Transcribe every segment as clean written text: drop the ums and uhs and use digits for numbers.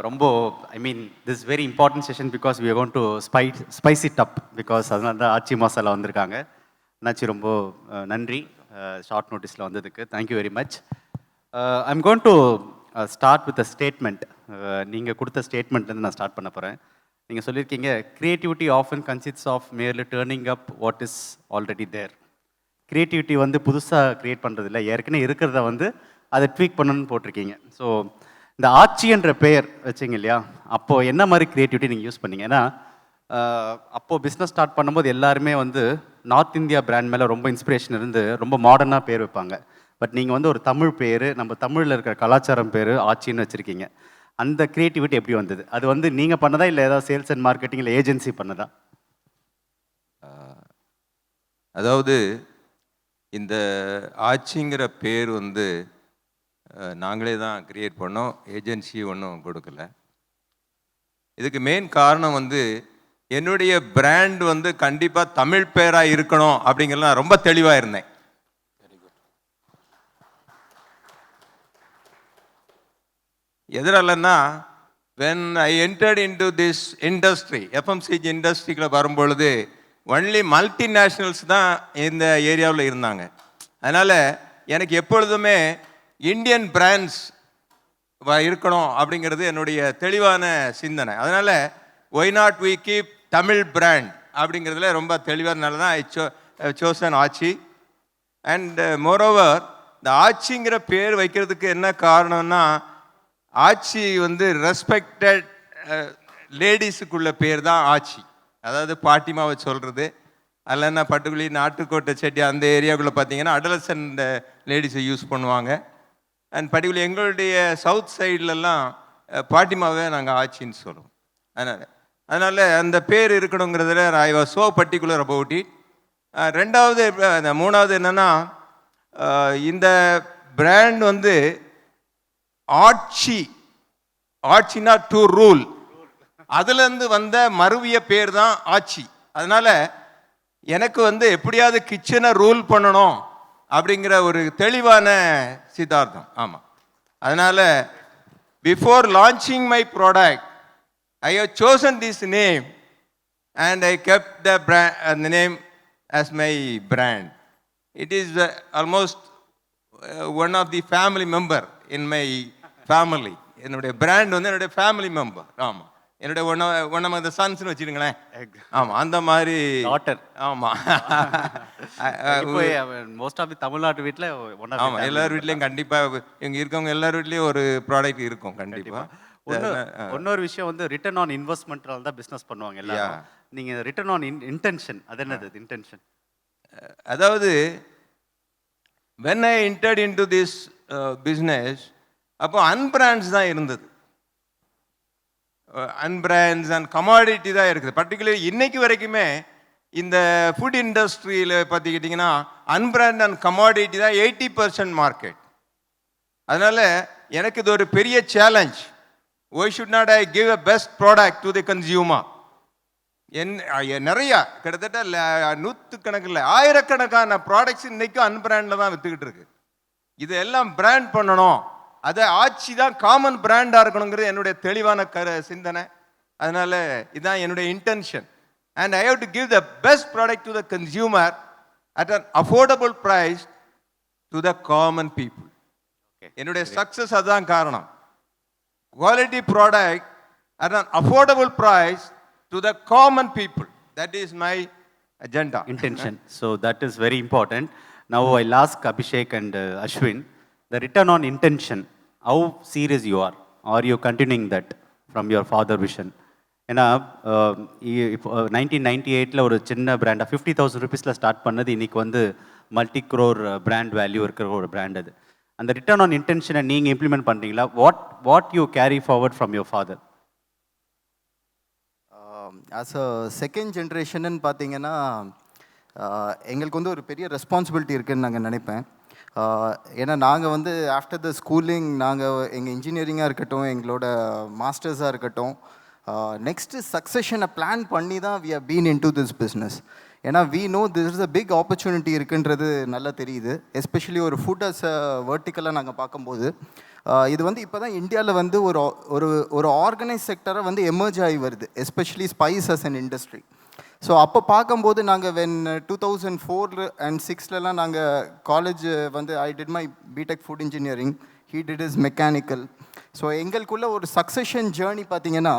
ரொம்ப I mean this very important session because we are going to spice it up because அதனால தான் ஆச்சி மசாலா வந்திருக்காங்க. அண்ணாச்சி ரொம்ப நன்றி ஷார்ட் நோட்டீஸில் வந்ததுக்கு. Thank you very much. I'm going to start with a statement. நீங்கள் கொடுத்த ஸ்டேட்மெண்ட்லேருந்து நான் ஸ்டார்ட் பண்ண போகிறேன். நீங்கள் சொல்லியிருக்கீங்க, creativity often consists of merely turning up what is already there. Creativity வந்து புதுசாக க்ரியேட் பண்ணுறதில்ல, ஏற்கனவே இருக்கிறத வந்து அதை ட்வீக் பண்ணணும்னு போட்டிருக்கீங்க. ஸோ இந்த ஆச்சி என்ற பெயர் வச்சிங்க இல்லையா, அப்போது என்ன மாதிரி க்ரியேட்டிவிட்டி நீங்கள் யூஸ் பண்ணீங்க? ஏன்னா அப்போது பிஸ்னஸ் ஸ்டார்ட் பண்ணும்போது எல்லாருமே வந்து நார்த் இந்தியா பிராண்ட் மேலே ரொம்ப இன்ஸ்பிரேஷன் இருந்து ரொம்ப மாடர்னாக பேர் வைப்பாங்க. பட் நீங்கள் வந்து ஒரு தமிழ் பேர், நம்ம தமிழில் இருக்கிற கலாச்சாரம் பேர் ஆச்சின்னு வச்சுருக்கீங்க. அந்த க்ரியேட்டிவிட்டி எப்படி வந்தது? அது வந்து நீங்கள் பண்ணதா இல்லை ஏதாவது சேல்ஸ் அண்ட் மார்க்கெட்டிங் இல்லை ஏஜென்சி பண்ணதா? அதாவது இந்த ஆச்சிங்கிற பேர் வந்து நாங்களே தான் கிரியேட் பண்ணோம், ஏஜென்சி ஒன்றும் கொடுக்கல. இதுக்கு மெயின் காரணம் வந்து என்னுடைய பிராண்ட் வந்து கண்டிப்பாக தமிழ் பேராக இருக்கணும் அப்படிங்கிறது நான் ரொம்ப தெளிவாக இருந்தேன். எதனாலன்னா when I entered into this industry, FMCG இண்டஸ்ட்ரிக்குள்ள வரும்பொழுது ஒன்லி மல்டிநேஷ்னல்ஸ் தான் இந்த ஏரியாவில் இருந்தாங்க. அதனால் எனக்கு எப்பொழுதுமே இந்தியன் பிராண்ட்ஸ் இருக்கணும் அப்படிங்கிறது என்னுடைய தெளிவான சிந்தனை. அதனால் why not we keep Tamil brand அப்படிங்கிறதுல ரொம்ப தெளிவானால தான் I chosen Aachi. And moreover இந்த ஆச்சிங்கிற பேர் வைக்கிறதுக்கு என்ன காரணம்னா, ஆச்சி வந்து ரெஸ்பெக்டட் லேடிஸுக்குள்ள பேர் தான் ஆச்சி. அதாவது பாட்டிமாவை சொல்கிறது. அதில் என்ன பர்டிகுலர்லி நாட்டுக்கோட்டை செட்டி அந்த ஏரியாவுக்குள்ளே பார்த்தீங்கன்னா அடலசன்ட் லேடிஸை யூஸ் பண்ணுவாங்க. அண்ட் பர்டிகுலர் எங்களுடைய சவுத் சைட்லலாம் பாட்டிமாவே நாங்கள் ஆச்சின்னு சொல்லுவோம். அதனால் அந்த பேர் இருக்கணுங்கிறதுல I was so particular about it. ரெண்டாவது மூணாவது என்னென்னா, இந்த பிராண்ட் வந்து ஆட்சினா டு ரூல், அதுலேருந்து வந்த மருவிய பேர் தான் ஆச்சி. அதனால் எனக்கு வந்து எப்படியாவது கிச்சனை ரூல் பண்ணணும் அப்படிங்கிற ஒரு தெளிவான சித்தாந்தம். ஆமாம், அதனால் before launching my product I have chosen this name and I kept the name as my brand. It is almost one of the family member in my family. என்னுடைய பிராண்ட் வந்து என்னுடைய ஃபேமிலி மெம்பர். ஆமாம், என்னுடைய one of த சன்ஸ்னு வச்சுருங்களேன். ஆமாம், அந்த மாதிரி daughter. ஆமாம், most of the தமிழ்நாட்டு வீட்டில் ஆமாம், எல்லார் வீட்லேயும் கண்டிப்பாக இங்கே இருக்கவங்க எல்லார் வீட்லேயும் ஒரு ப்ராடக்ட் இருக்கும் கண்டிப்பாக. இன்னொரு விஷயம் வந்து ரிட்டர்ன் ஆன் இன்வெஸ்ட்மெண்ட்னால தான் பிஸ்னஸ் பண்ணுவாங்க எல்லாரும். நீங்கள் ரிட்டர்ன் ஆன் இன்டென்ஷன், அது என்னது இன்டென்ஷன்? அதாவது when I entered into this business, அப்போ அன்பிராண்ட்ஸ் தான் இருந்தது. அன்பிராண்ட்ஸ் அண்ட் கமாடிட்டி தான் இருக்குது. பர்டிகுலர் இன்னைக்கு வரைக்குமே இந்த ஃபுட் இண்டஸ்ட்ரியில் பார்த்துக்கிட்டிங்கன்னா அன்பிராண்ட் அண்ட் கமாடிட்டி தான் 80% மார்க்கெட். அதனால் எனக்கு இது ஒரு பெரிய challenge. Why should not I give a best product to the consumer? நிறையா கிட்டத்தட்ட நூற்றுக்கணக்கில் ஆயிரக்கணக்கான ப்ராடக்ட்ஸ் இன்றைக்கும் அன்பிராண்டில் தான் விற்றுக்கிட்டு இருக்கு. இது எல்லாம் பிராண்ட் பண்ணணும், அதை ஆட்சி தான் காமன் பிராண்டாக இருக்கணுங்கிறது என்னுடைய தெளிவான சிந்தனை. அதனால் இதுதான் என்னுடைய intention. And I have to give the best product to the consumer at an affordable price to the common people. என்னுடைய சக்ஸஸ் அதுதான் காரணம். Quality product at an affordable price to the common people. That is my agenda. Intention. So that is very important. Now I'll ask Abhishek and Ashwin, the return on intention, how serious you are? Are you continuing that from your father vision? ஏன்னா 1998ல் ஒரு சின்ன பிராண்டாக 50,000 rupeesல start பண்ணது இன்னைக்கு வந்து multi crore brand value இருக்கிற ஒரு brand. அது அந்த ரிட்டர்ன் ஆன் இன்டென்ஷனை நீங்கள் இம்ப்ளிமெண்ட் பண்ணுறீங்களா? What you carry forward from your father? As a second ஜென்ரேஷன்னு பார்த்தீங்கன்னா எங்களுக்கு வந்து ஒரு பெரிய ரெஸ்பான்சிபிலிட்டி இருக்குதுன்னு நாங்கள் நினைப்பேன். ஏன்னா நாங்கள் வந்து ஆஃப்டர் த ஸ்கூலிங் எங்கள் இன்ஜினியரிங்காக இருக்கட்டும், எங்களோட மாஸ்டர்ஸாக இருக்கட்டும், நெக்ஸ்ட்டு சக்ஸஷனை பிளான் பண்ணி தான் we have been in to this business. ஏன்னா we know this is a big opportunity இருக்குன்றது நல்லா தெரியுது. எஸ்பெஷலி ஒரு ஃபுட் அஸ் வேர்ட்டிக்கலாக நாங்கள் பார்க்கும்போது இது வந்து இப்போ தான் இந்தியாவில் வந்து ஒரு ஒரு ஒரு ஆர்கனைஸ் செக்டரை வந்து எமர்ஜ் ஆகி வருது, especially spices and industry. So அப்போ பார்க்கும்போது நாங்கள் வென் 2004 and 6லலாம் நாங்கள் காலேஜ் வந்து I did my BTech food engineering, he did his mechanical. So எங்களுக்குள்ள ஒரு சக்ஸஷன் ஜேர்னி பார்த்தீங்கன்னா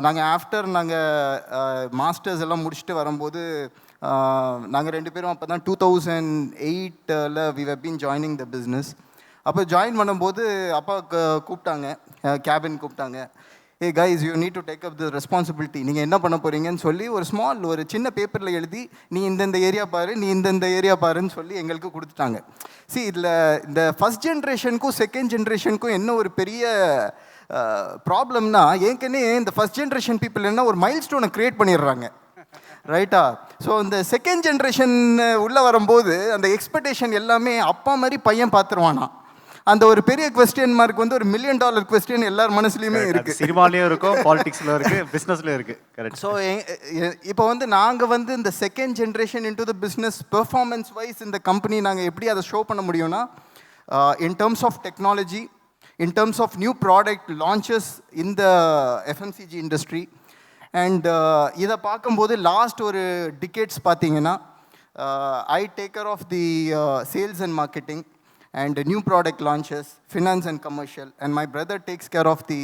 நாங்கள் ஆஃப்டர் நாங்கள் மாஸ்டர்ஸ் எல்லாம் முடிச்சுட்டு வரும்போது நாங்கள் 2 பேரும் அப்போ தான் 2008 we have been joining the business. அப்போ ஜாயின் பண்ணும்போது அப்பா கூப்பிட்டாங்க, கேபின் கூப்பிட்டாங்க. Hey guys you need to take up the responsibility, நீங்கள் என்ன பண்ண போகிறீங்கன்னு சொல்லி ஒரு சின்ன பேப்பரில் எழுதி நீ இந்தந்த ஏரியா பாரு, நீ இந்தந்த ஏரியா பாருன்னு சொல்லி எங்களுக்கு கொடுத்துட்டாங்க. இதில் இந்த ஃபஸ்ட் ஜென்ரேஷனுக்கும் செகண்ட் ஜென்ரேஷனுக்கும் என்ன ஒரு பெரிய ப்ராப்ளம்னா, ஏற்கனவே இந்த ஃபஸ்ட் ஜென்ரேஷன் பீப்புள் என்ன ஒரு மைல் ஸ்டோனை க்ரியேட் பண்ணிடுறாங்க, ரைட்டா? ஸோ இந்த செகண்ட் ஜென்ரேஷன் உள்ளே வரும்போது அந்த எக்ஸ்பெக்டேஷன் எல்லாமே அப்பா மாதிரி பையன் பார்த்துருவானா, அந்த ஒரு பெரிய கொஸ்டின் மார்க் வந்து ஒரு $1 million கொஸ்டின் எல்லார் மனசுலையுமே இருக்குது. சினிமாலேயும் இருக்கும், பாலிடிக்ஸில் இருக்குது, பிஸ்னஸ்லையும் இருக்குது. கரெக்ட். ஸோ இப்போ வந்து நாங்கள் வந்து இந்த second generation into the business performance wise இந்த கம்பெனி நாங்கள் எப்படி அதை ஷோ பண்ண முடியும்னா, in terms of technology, in terms of new product launches in the FMCG industry. And இதை பார்க்கும்போது லாஸ்ட் ஒரு டிகேட்ஸ் பார்த்தீங்கன்னா I take care of the sales and marketing and new product launches, finance and commercial, and my brother takes care of the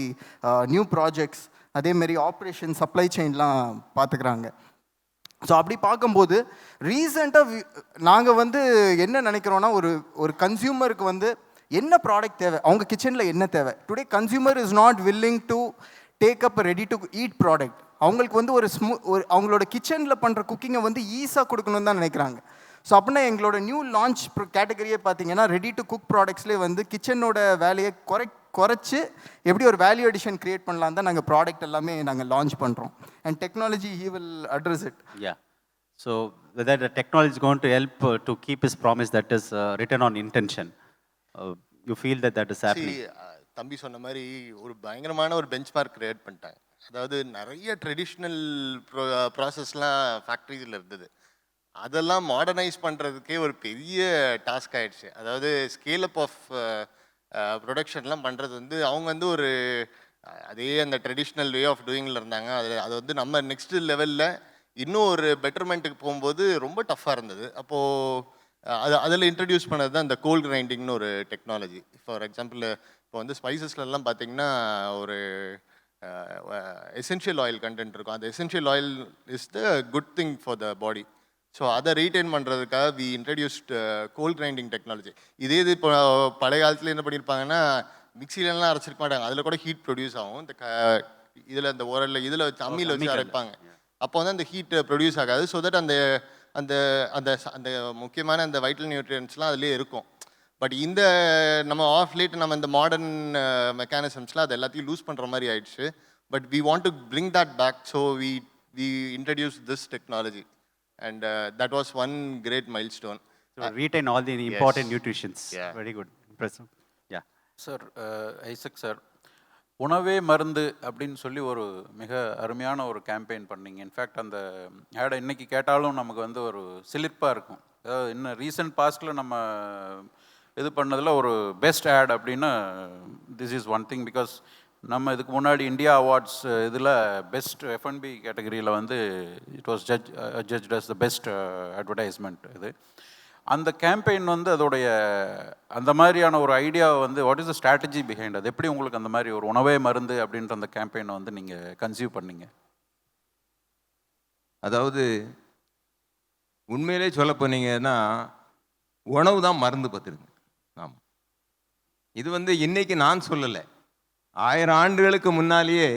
new projects. அதேமாரி operation supply செயின்லாம் பார்த்துக்கிறாங்க. So அப்படி பார்க்கும்போது ரீசெண்டாக நாங்கள் வந்து என்ன நினைக்கிறோன்னா, ஒரு கன்சியூமருக்கு வந்து என்ன ப்ராடக்ட் தேவை, அவங்க கிச்சனில் என்ன தேவை. Today consumer is not willing to take up ready to eat product. அவங்களுக்கு வந்து ஒரு அவங்களோட கிச்சனில் பண்ணுற குக்கிங்கை வந்து ஈஸியாக கொடுக்கணும்னு தான் நினைக்கிறாங்க. ஸோ அப்படின்னா எங்களோட நியூ லான்ச் கேட்டகரியே பார்த்தீங்கன்னா ரெடி டு குக் ப்ராடக்ட்ஸ்லேயே வந்து கிச்சனோட வேலையை குறைச்சி எப்படி ஒரு வேல்யூ அடிஷன் கிரியேட் பண்ணலாம் தான் நாங்கள் ப்ராடக்ட் எல்லாமே நாங்கள் லான்ச் பண்ணுறோம். And technology he will address it. Yeah. So whether the technology is going to help to keep his promise, that is written on intention. You feel that is happening? தம்பி சொன்ன மாதிரி ஒரு பயங்கரமான ஒரு bench mark create பண்ணிட்டாங்க. அதாவது நிறைய traditional ப்ராசஸ்லாம் ஃபேக்ட்ரிஸில் இருந்தது, அதெல்லாம் மாடர்னைஸ் பண்ணுறதுக்கே ஒரு பெரிய டாஸ்க் ஆகிடுச்சு. அதாவது ஸ்கேல் அப் ஆஃப் ப்ரொடக்ஷன்லாம் பண்ணுறது வந்து அவங்க வந்து ஒரு அதே அந்த ட்ரெடிஷ்னல் வே ஆஃப் டூயிங்கில் இருந்தாங்க. அது வந்து நம்ம நெக்ஸ்ட் லெவலில் இன்னும் ஒரு பெட்டர்மெண்ட்டுக்கு போகும்போது ரொம்ப டஃப்பாக இருந்தது. அப்போது அதில் இன்ட்ரடியூஸ் பண்ணது தான் இந்த கோல்ட் கிரைண்டிங்னு ஒரு டெக்னாலஜி. ஃபார் எக்ஸாம்பிள் இப்போ வந்து ஸ்பைசஸ்லாம் பார்த்தீங்கன்னா ஒரு எசென்ஷியல் ஆயில் கண்டென்ட் இருக்கும். அந்த essential oil is the good thing for the body. So அதை ரீட்டைன் பண்ணுறதுக்காக we introduced cold grinding technology. இது இப்போ பழைய காலத்தில் என்ன பண்ணியிருப்பாங்கன்னா, மிக்சிலெலாம் அரைச்சிருக்க மாட்டாங்க, அதில் கூட ஹீட் ப்ரொடியூஸ் ஆகும். இந்த இதில் அந்த உரலில் இதில் வச்சு அம்மியில் வச்சு அரைப்பாங்க. அப்போ வந்து அந்த ஹீட் ப்ரொடியூஸ் ஆகாது. ஸோ தட் அந்த அந்த அந்த அந்த முக்கியமான அந்த வைட்டல் நியூட்ரியன்ஸ்லாம் அதிலே இருக்கும். பட் இந்த நம்ம ஆஃப் லேட் நம்ம இந்த மாடர்ன் மெக்கானிசம்ஸ்லாம் அது எல்லாத்தையும் லூஸ் பண்ணுற மாதிரி ஆயிடுச்சு. But we want to bring that back. So we introduce this technology and that was one great milestone. So retain all the important nutritions. Yeah. Very good. Impressive. Yeah. Sir, Isaac sir, உணவே மருந்து அப்படின்னு சொல்லி ஒரு மிக அருமையான ஒரு campaign பண்ணீங்க. In fact அந்த ஆடை இன்னைக்கு கேட்டாலும் நமக்கு வந்து ஒரு சிலிர்ப்பாக இருக்கும். அதாவது இன்னும் ரீசெண்ட் பாஸ்டில் நம்ம இது பண்ணதில் ஒரு பெஸ்ட் ஆட் அப்படின்னா this is one thing. Because நம்ம இதுக்கு முன்னாடி இந்தியா அவார்ட்ஸ் இதில் பெஸ்ட் F&B கேட்டகரியில் வந்து it was judge as the best advertisement. இது அந்த கேம்பெயின் வந்து அதோடைய அந்த மாதிரியான ஒரு ஐடியாவை வந்து what is the strategy behind, அது எப்படி உங்களுக்கு அந்த மாதிரி ஒரு உணவே மருந்து அப்படின்ற அந்த கேம்பெயினை வந்து நீங்கள் கன்சீவ் பண்ணீங்க? அதாவது உண்மையிலே சொல்ல போனீங்கன்னா உணவு தான் மருந்து பார்த்துருங்க. ஆமாம், இது வந்து இன்னைக்கு நான் சொல்லலை, 1000 ஆண்டுகளுக்கு முன்னாலேயே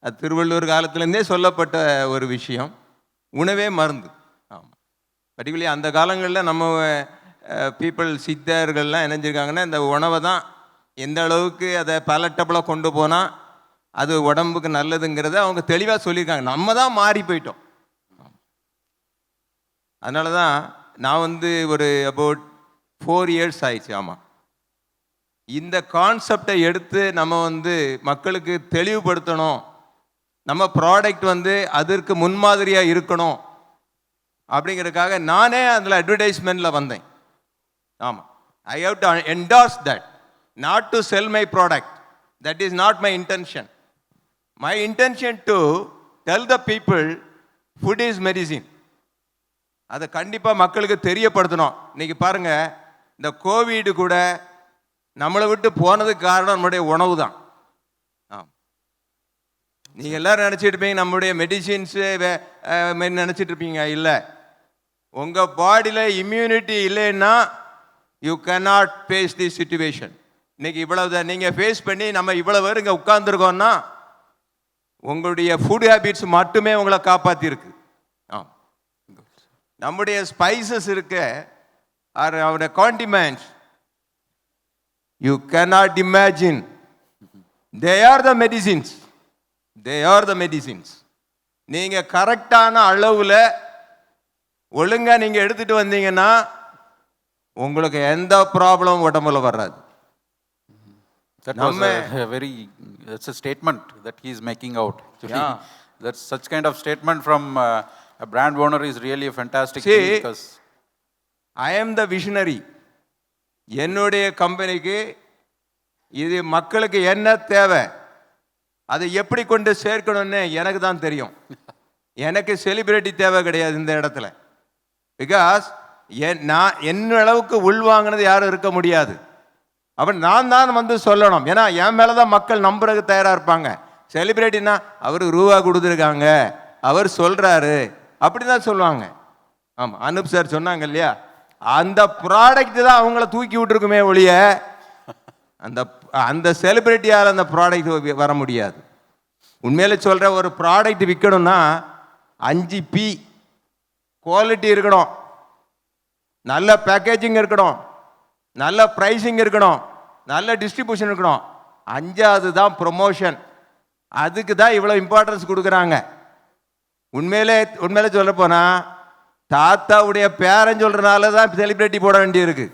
அது திருவள்ளுவர் காலத்துலேருந்தே சொல்லப்பட்ட ஒரு விஷயம். உணவே மருந்து. ஆமாம், பர்டிகுலர்லி அந்த காலங்களில் நம்ம பீப்புள் சித்தர்கள்லாம் இணைஞ்சிருக்காங்கன்னா இந்த உணவை தான் எந்த அளவுக்கு அதை பலட்டபுளாக கொண்டு போனால் அது உடம்புக்கு நல்லதுங்கிறத அவங்க தெளிவாக சொல்லியிருக்காங்க. நம்ம தான் மாறி போயிட்டோம். அதனால தான் நான் வந்து ஒரு அபவுட் 4 years ஆயிடுச்சு. ஆமாம், இந்த கான்செப்டை எடுத்து நம்ம வந்து மக்களுக்கு தெளிவுபடுத்தணும். நம்ம ப்ராடக்ட் வந்து அதற்கு முன்மாதிரியாக இருக்கணும் அப்படிங்கிறதுக்காக நானே அதில் அட்வர்டைஸ்மெண்ட்டில் வந்தேன். ஆமாம், I have to endorse that, not to sell my product. That is not my intention. My intention to tell the people food is medicine. அதை கண்டிப்பாக மக்களுக்கு தெரியப்படுத்தணும். இன்னைக்கு பாருங்க, இந்த கோவிட் கூட நம்மளை விட்டு போனதுக்கு காரணம் நம்மளுடைய உணவு தான். நீங்கள் எல்லாரும் நினச்சிட்டு இருப்பீங்க நம்மளுடைய மெடிசின்ஸு நினச்சிட்டு இருப்பீங்க. இல்லை, உங்கள் பாடியில் இம்யூனிட்டி இல்லைன்னா you cannot face the situation. இன்னைக்கு இவ்வளவு நீங்கள் ஃபேஸ் பண்ணி நம்ம இவ்வளவு பேர் இங்கே உட்கார்ந்துருக்கோம்னா உங்களுடைய ஃபுட் ஹேபிட்ஸ் மட்டுமே உங்களை காப்பாற்றிருக்கு. நம்முடைய ஸ்பைசஸ் இருக்க ஆர் அவருடைய condiments, you cannot imagine, they are the medicines. They are the medicines. நீங்கள் கரெக்டான அளவில் ஒழுங்காக நீங்கள் எடுத்துகிட்டு வந்தீங்கன்னா உங்களுக்கு எந்த ப்ராப்ளம் உடம்புல வராது. That was a very, that's a statement that he is making out. Yeah. That's such kind of statement from a brand owner is really a fantastic thing because I am the visionary. என்னுடைய கம்பெனிக்கு இது மக்களுக்கு என்ன தேவை, அதை எப்படி கொண்டு சேர்க்கணும்னு எனக்கு தான் தெரியும். எனக்கு செலிபிரிட்டி தேவை கிடையாது இந்த இடத்துல. பிகாஸ் நான் என்ன அளவுக்கு உள்வாங்கினது யாரும் இருக்க முடியாது. அப்போ நான் தான் வந்து சொல்லணும். ஏன்னா என் மேலே தான் மக்கள் நம்புறதுக்கு தயாராக இருப்பாங்க. செலிபிரிட்டினா அவருக்கு ரூபா கொடுத்துருக்காங்க, அவர் சொல்கிறாரு, அப்படி தான் சொல்லுவாங்க. ஆமாம், அனுப் சார் சொன்னாங்க இல்லையா, அந்த ப்ராடக்ட் தான் அவங்கள தூக்கி விட்டுருக்குமே ஒழிய அந்த அந்த செலிபிரிட்டியால் அந்த ப்ராடக்ட் வர முடியாது. உண்மையில சொல்கிற, ஒரு ப்ராடக்ட் விற்கணும்னா 5P குவாலிட்டி இருக்கணும், நல்ல பேக்கேஜிங் இருக்கணும், நல்ல ப்ரைஸிங் இருக்கணும், நல்ல டிஸ்ட்ரிபியூஷன் இருக்கணும். 5வது தான் ப்ரொமோஷன். அதுக்கு தான் இவ்வளோ இம்பார்ட்டன்ஸ் கொடுக்குறாங்க. உண்மையிலே சொல்ல போனால் தாத்தாவுடைய பேரன் சொல்கிறனால தான் செலிபிரிட்டி போட வேண்டியிருக்கு.